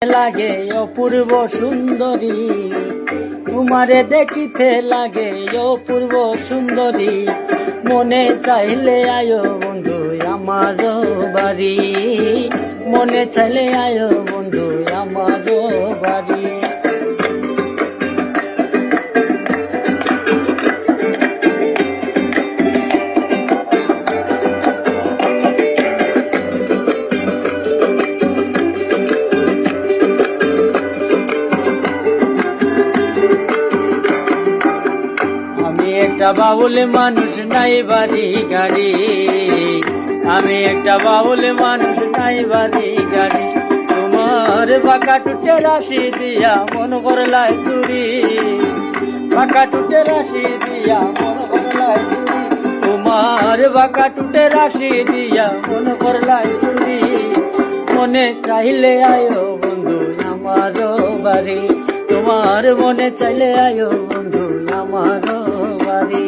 লাগে অপূর্ব সুন্দরী, তোমারে দেখিতে লাগে অপূর্ব সুন্দরী। মনে চাইলে আয়ো বন্ধু আমার বাড়ি, মনে চাইলে আয়ো বন্ধু আমার বাড়ি। একটা বাউল মানুষ নাই বাড়ি গাড়ি, আমি একটা বাউল মানুষ নাই বাড়ি গাড়ি। তোমার বাঁকা টুটে রাশি দিয়া মন করলাই চুরি, বাঁকা টুটে রাশি দিয়া মন করলাই চুরি। তোমার বাঁকা টুটে রাশি দিয়া মন করলাই চুরি। মনে চাইলে আয়ো বন্ধু আমার বাড়ি, তোমার মনে চাইলে আয়ো বন্ধু আমার বাড়ি।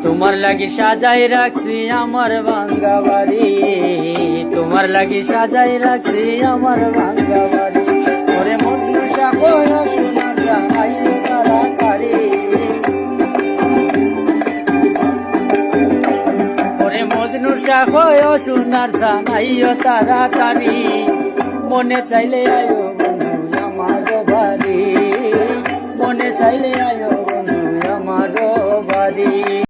তোমার লাগি সাজাই রাখছি আমার ভাঙ্গা বাড়ি, তোমার লাগি সাজাই রাখছি আমার ভাঙ্গা বাড়ি। ওরে মজনু সাগর সোনার জানাইও তাড়াতাড়ি, ওরে মজনু সাগর সোনার জানাইও তাড়াতাড়ি। মনে চাইলে আয়ো বন্ধু আমার বাড়ি, মনে চাইলে আয়ো বন্ধু আমার বাড়ি।